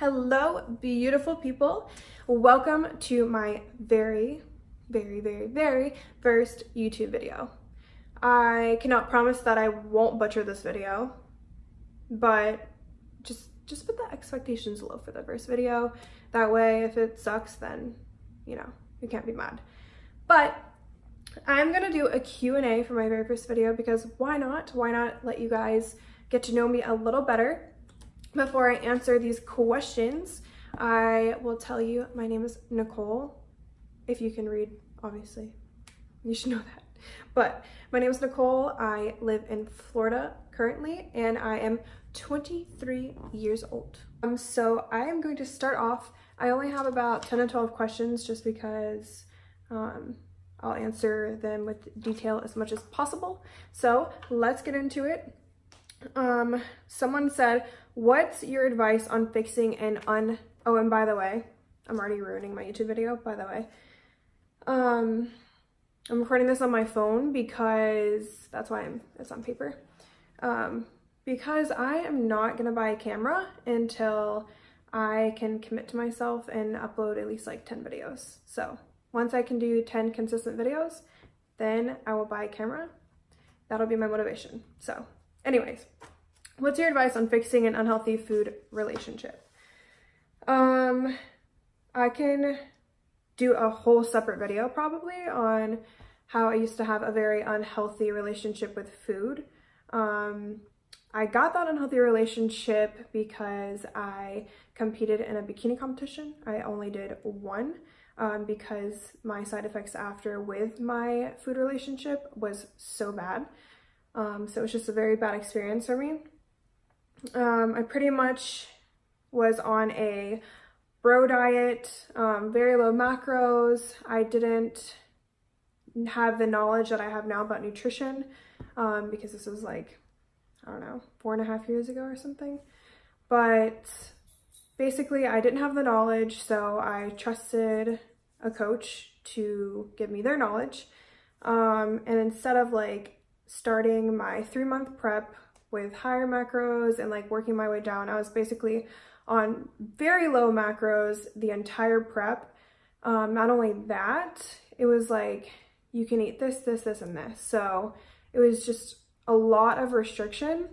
Hello, beautiful people. Welcome to my very first YouTube video. I cannot promise that I won't butcher this video, but just put the expectations low for the first video. That way, if it sucks, then, you know, you can't be mad. But I'm gonna do a Q&A for my very first video because why not? Why not let you guys get to know me a little better? Before I answer these questions, I will tell you my name is Nicole. If you can read, obviously, you should know that. But my name is Nicole. I live in Florida currently, and I am 23 years old. So I am going to start off. I only have about 10 to 12 questions just because I'll answer them with detail as much as possible. So let's get into it. Someone said, what's your advice on fixing an oh, and by the way, I'm already ruining my YouTube video, by the way. I'm recording this on my phone because that's why it's on paper. Because I am not gonna buy a camera until I can commit to myself and upload at least like 10 videos. So once I can do 10 consistent videos, then I will buy a camera. That'll be my motivation. So anyways, what's your advice on fixing an unhealthy food relationship? I can do a whole separate video probably on how I used to have a very unhealthy relationship with food. I got that unhealthy relationship because I competed in a bikini competition. I only did one because my side effects after with my food relationship was so bad. So it was just a very bad experience for me. I pretty much was on a bro diet, very low macros. I didn't have the knowledge that I have now about nutrition because this was like, I don't know, 4.5 years ago or something. But basically I didn't have the knowledge, so I trusted a coach to give me their knowledge. And instead of like starting my 3-month prep with higher macros and like working my way down, I was basically on very low macros the entire prep. Not only that, it was like, you can eat this, this, this, and this. So it was just a lot of restriction,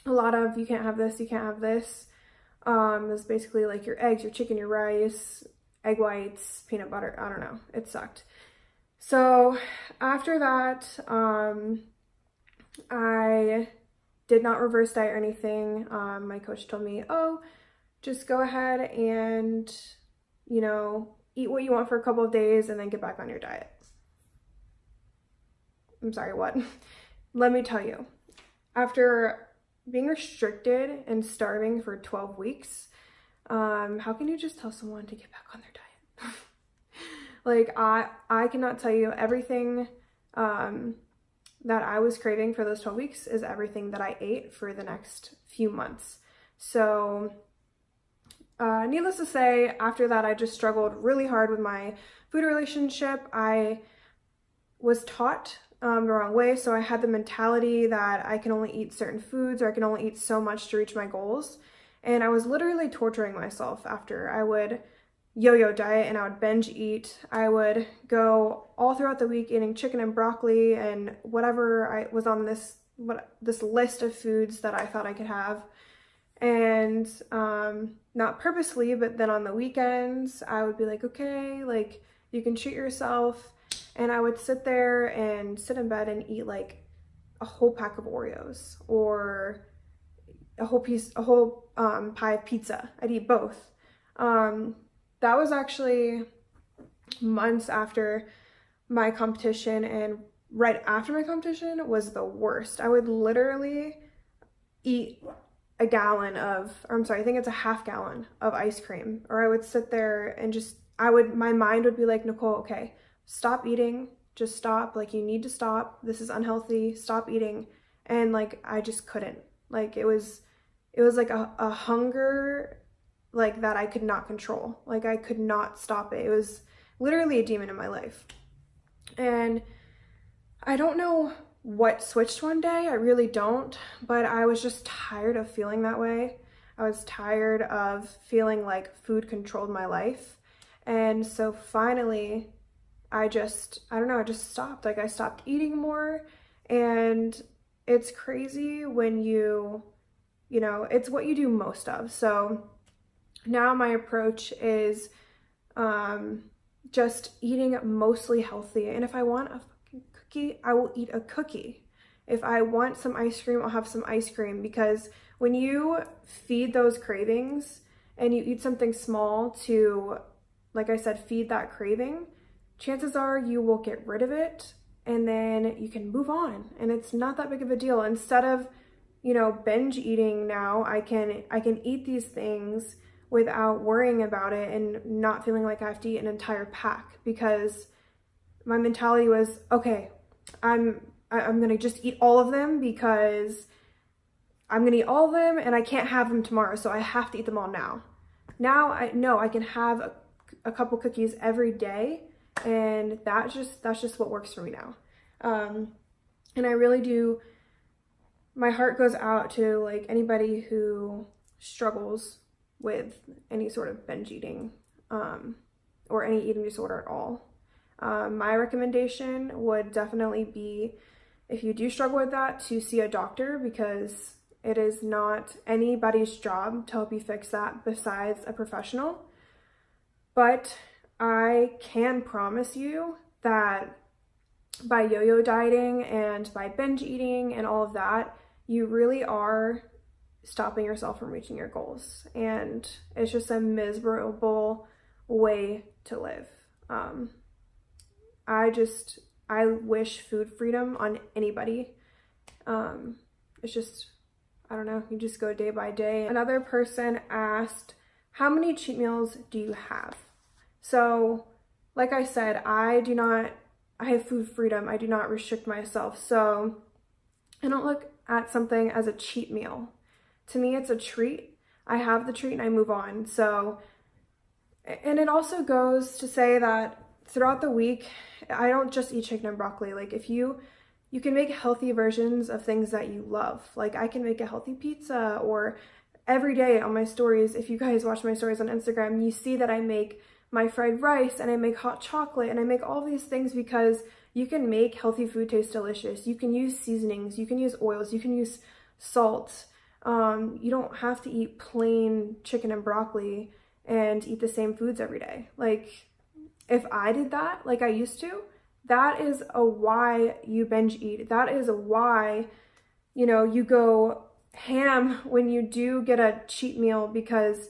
a lot of you can't have this, you can't have this. It was basically like your eggs, your chicken, your rice, egg whites, peanut butter, I don't know, it sucked. So after that, I did not reverse diet or anything. My coach told me, oh, just go ahead and, you know, eat what you want for a couple of days and then get back on your diet. I'm sorry, what? Let me tell you, after being restricted and starving for 12 weeks, how can you just tell someone to get back on their diet? Like, I cannot tell you everything that I was craving for those 12 weeks is everything that I ate for the next few months. So needless to say, after that, I just struggled really hard with my food relationship. I was taught the wrong way. So I had the mentality that I can only eat certain foods or I can only eat so much to reach my goals. And I was literally torturing myself after. I would yo-yo diet and I would binge eat. I would go all throughout the week eating chicken and broccoli and whatever I was on this list of foods that I thought I could have. And not purposely, but then on the weekends, I would be like, okay, like you can treat yourself. And I would sit there and sit in bed and eat like a whole pack of Oreos or a whole pie of pizza. I'd eat both. That was actually months after my competition, and right after my competition was the worst. I would literally eat a gallon of, or I'm sorry, I think it's a half gallon of ice cream, or I would sit there and just, my mind would be like, Nicole, okay, stop eating, just stop, like you need to stop, this is unhealthy, stop eating. And like, I just couldn't, like it was like a hunger like that I could not control. Like I could not stop it. It was literally a demon in my life. And I don't know what switched one day, I really don't, but I was just tired of feeling that way. I was tired of feeling like food controlled my life. And so finally, I just stopped. Like I stopped eating more, and it's crazy when you know, it's what you do most of. So now my approach is just eating mostly healthy. And if I want a fucking cookie, I will eat a cookie. If I want some ice cream, I'll have some ice cream, because when you feed those cravings and you eat something small to, like I said, feed that craving, chances are you will get rid of it and then you can move on, and it's not that big of a deal. Instead of, you know, binge eating now, I can eat these things without worrying about it and not feeling like I have to eat an entire pack, because my mentality was, okay, I'm gonna just eat all of them because I'm gonna eat all of them and I can't have them tomorrow, so I have to eat them all now. Now I know I can have a couple cookies every day, and that's just what works for me now. And I really do, my heart goes out to like anybody who struggles with any sort of binge eating or any eating disorder at all. My recommendation would definitely be, if you do struggle with that, to see a doctor, because it is not anybody's job to help you fix that besides a professional. But I can promise you that by yo-yo dieting and by binge eating and all of that, you really are stopping yourself from reaching your goals. And it's just a miserable way to live. I wish food freedom on anybody. It's just, I don't know, you just go day by day. Another person asked, how many cheat meals do you have? So, like I said, I have food freedom. I do not restrict myself. So I don't look at something as a cheat meal. To me, it's a treat. I have the treat and I move on. So, and it also goes to say that throughout the week, I don't just eat chicken and broccoli. Like if you can make healthy versions of things that you love. Like I can make a healthy pizza, or every day on my stories, if you guys watch my stories on Instagram, you see that I make my fried rice and I make hot chocolate and I make all these things, because you can make healthy food taste delicious. You can use seasonings, you can use oils, you can use salt. You don't have to eat plain chicken and broccoli and eat the same foods every day. Like if I did that like I used to, that is a why you binge eat. That is a why, you know, you go ham when you do get a cheat meal, because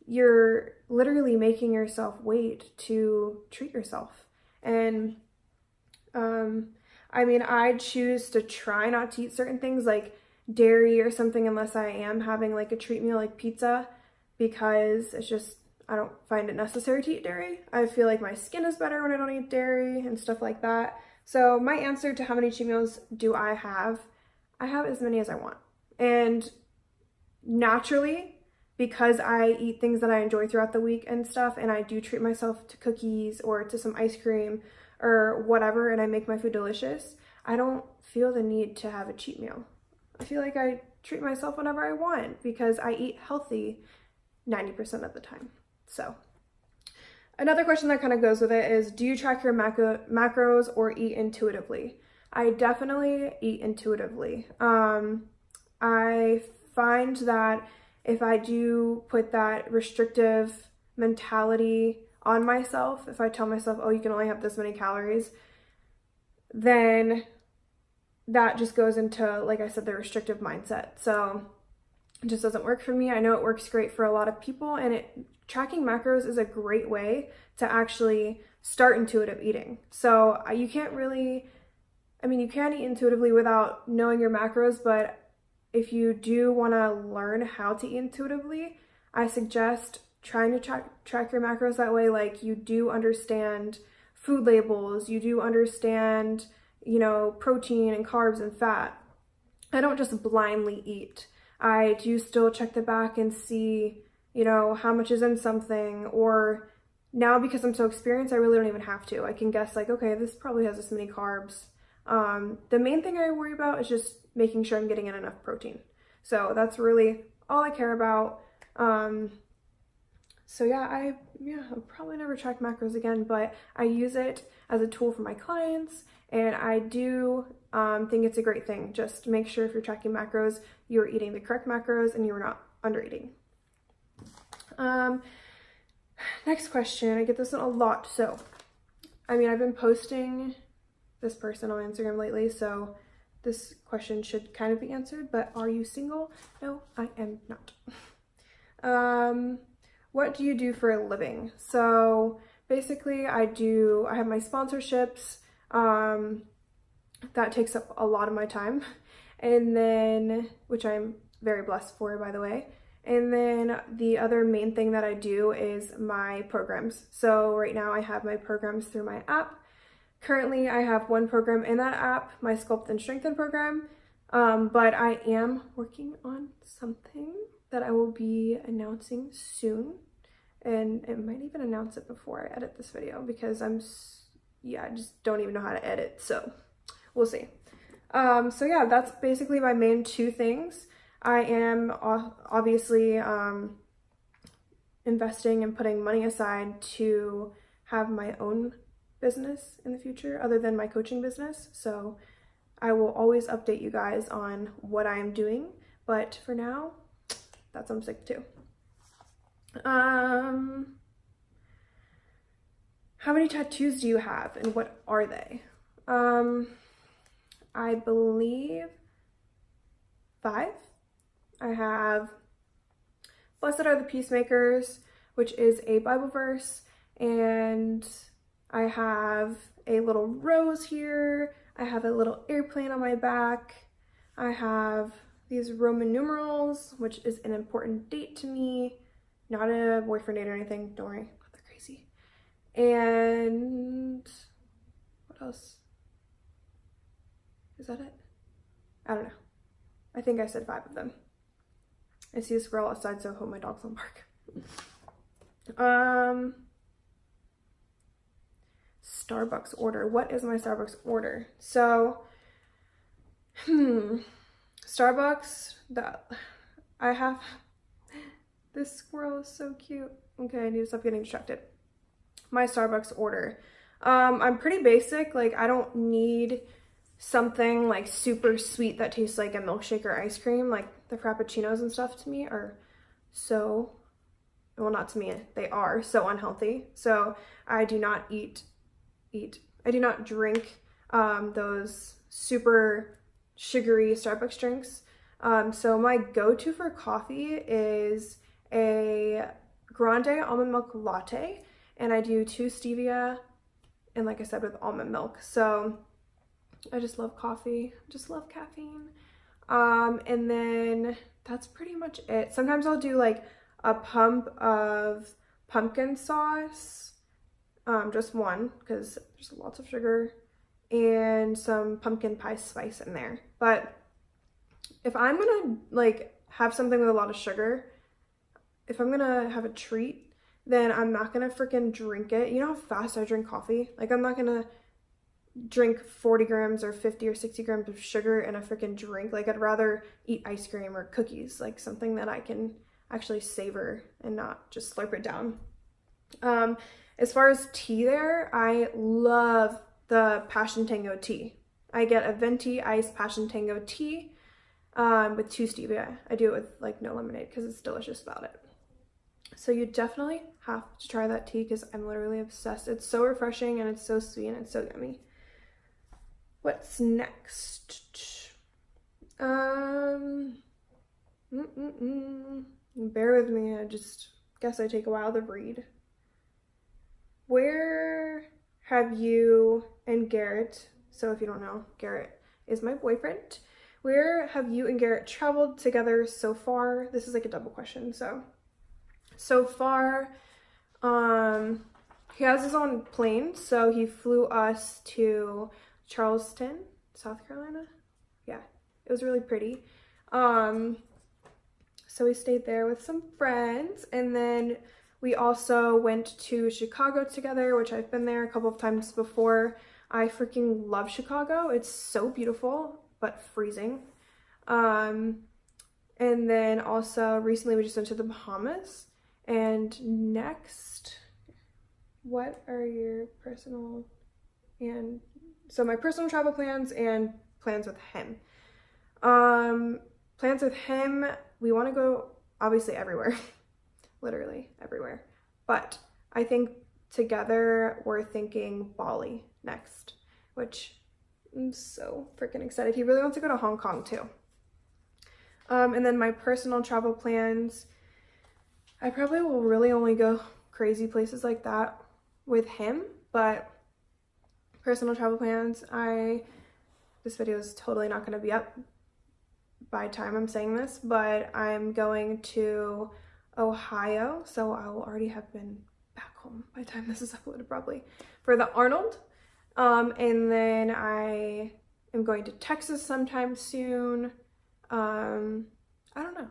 you're literally making yourself wait to treat yourself. And I mean, I choose to try not to eat certain things like dairy or something unless I am having like a treat meal like pizza, because it's just, I don't find it necessary to eat dairy. I feel like my skin is better when I don't eat dairy and stuff like that. So my answer to how many cheat meals do I have as many as I want. And naturally, because I eat things that I enjoy throughout the week and stuff, and I do treat myself to cookies or to some ice cream or whatever, and I make my food delicious, I don't feel the need to have a cheat meal. I feel like I treat myself whenever I want, because I eat healthy 90% of the time. So another question that kind of goes with it is, do you track your macros or eat intuitively? I definitely eat intuitively. I find that if I do put that restrictive mentality on myself, if I tell myself, oh, you can only have this many calories, then that just goes into, like I said, the restrictive mindset. So it just doesn't work for me. I know it works great for a lot of people, and tracking macros is a great way to actually start intuitive eating. So you can't really, I mean, you can eat intuitively without knowing your macros, but if you do want to learn how to eat intuitively, I suggest trying to track your macros that way. Like you do understand food labels, you do understand, you know, protein and carbs and fat. I don't just blindly eat. I do still check the back and see, you know, how much is in something, or now because I'm so experienced, I really don't even have to. I can guess like, okay, this probably has this many carbs. The main thing I worry about is just making sure I'm getting in enough protein. So that's really all I care about. So yeah, I'll probably never track macros again, but I use it as a tool for my clients, and I do think it's a great thing. Just make sure if you're tracking macros, you're eating the correct macros and you're not under eating. Next question, I get this one a lot. So, I mean, I've been posting this person on Instagram lately, so this question should kind of be answered, but are you single? No, I am not. What do you do for a living? So basically I have my sponsorships, that takes up a lot of my time, and then, which I'm very blessed for, by the way. And then the other main thing that I do is my programs. So right now I have my programs through my app. Currently I have one program in that app, my Sculpt and Strengthen program, but I am working on something that I will be announcing soon. And it might even announce it before I edit this video, because I just don't even know how to edit, so we'll see. So yeah, that's basically my main two things. I am obviously investing and putting money aside to have my own business in the future other than my coaching business. So I will always update you guys on what I am doing, but for now, that's what I'm sticking to. How many tattoos do you have and what are they? I believe 5. I have Blessed are the Peacemakers, which is a Bible verse, and I have a little rose here. I have a little airplane on my back. I have these Roman numerals, which is an important date to me. Not a boyfriend date or anything, don't worry, not that crazy. And what else? Is that it? I don't know. I think I said 5 of them. I see a squirrel outside, so I hope my dogs don't bark. Starbucks order. What is my Starbucks order? So, Starbucks, I have, this squirrel is so cute. Okay, I need to stop getting distracted. My Starbucks order. I'm pretty basic, like I don't need something like super sweet that tastes like a milkshake or ice cream. Like the frappuccinos and stuff to me are so, well, not to me, they are so unhealthy. So I do not I do not drink those super sugary Starbucks drinks. So my go-to for coffee is a grande almond milk latte, and I do 2 stevia, and like I said, with almond milk. So I just love coffee, just love caffeine. And then that's pretty much it. Sometimes I'll do like a pump of pumpkin sauce, just one, because there's lots of sugar, and some pumpkin pie spice in there. But if I'm gonna like have something with a lot of sugar, if I'm gonna have a treat, then I'm not gonna freaking drink it. You know how fast I drink coffee? Like I'm not gonna drink 40 grams or 50 or 60 grams of sugar in a freaking drink. Like I'd rather eat ice cream or cookies, like something that I can actually savor and not just slurp it down. As far as tea there, I love the Passion Tango tea. I get a venti iced Passion Tango tea with 2 stevia. I do it with like no lemonade because it's delicious about it. So you definitely have to try that tea because I'm literally obsessed. It's so refreshing and it's so sweet and it's so yummy. What's next? Bear with me, I just guess I take a while to read. Where have you and Garrett, so if you don't know, Garrett is my boyfriend. Where have you and Garrett traveled together so far? This is like a double question, so far, he has his own plane, so he flew us to Charleston, South Carolina. Yeah, it was really pretty. So we stayed there with some friends, and then we also went to Chicago together, which I've been there a couple of times before. I freaking love Chicago. It's so beautiful, but freezing. And And then also recently we just went to the Bahamas. And next, what are your personal and so my personal travel plans and plans with him. Plans with him, we want to go obviously everywhere, literally everywhere. But I think together we're thinking Bali next, which I'm so freaking excited. He really wants to go to Hong Kong too. And then my personal travel plans, I probably will really only go crazy places like that with him, but personal travel plans, this video is totally not going to be up by the time I'm saying this, but I'm going to Ohio, so I will already have been back home by the time this is uploaded probably, for the Arnold. And then I am going to Texas sometime soon. I don't know.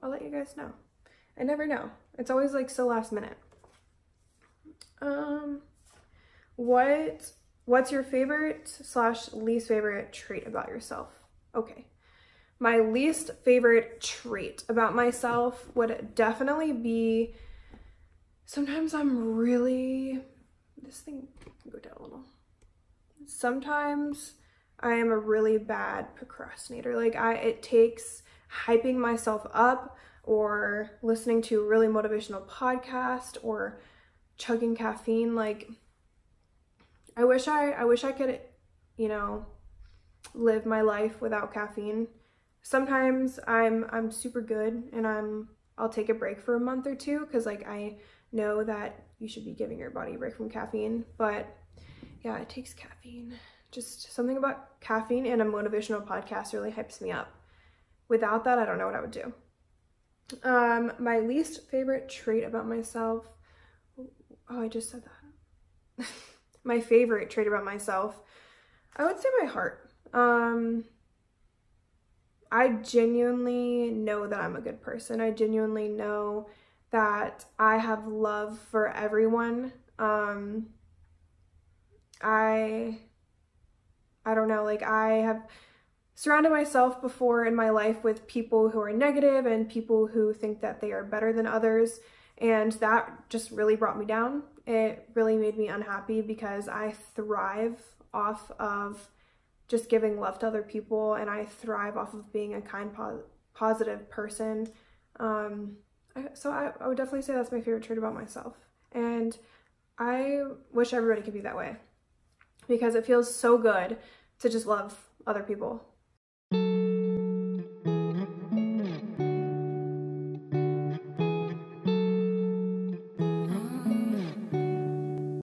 I'll let you guys know. I never know. It's always like so last minute. What's your favorite / least favorite trait about yourself? Okay. My least favorite trait about myself would definitely be sometimes I'm really, this thing can go down a little. Sometimes I am a really bad procrastinator. Like it takes hyping myself up or listening to a really motivational podcast or chugging caffeine. Like I wish I could, you know, live my life without caffeine. Sometimes I'm super good and I'll take a break for a month or two because like I know that you should be giving your body a break from caffeine, but yeah, it takes caffeine. Just something about caffeine and a motivational podcast really hypes me up. Without that, I don't know what I would do. My least favorite trait about myself, oh, I just said that. My favorite trait about myself, I would say my heart. I genuinely know that I'm a good person. I genuinely know that I have love for everyone. I don't know, like I have surrounded myself before in my life with people who are negative and people who think that they are better than others, and that just really brought me down. It really made me unhappy because I thrive off of just giving love to other people, and I thrive off of being a kind, positive person. So I would definitely say that's my favorite trait about myself, and I wish everybody could be that way because it feels so good to just love other people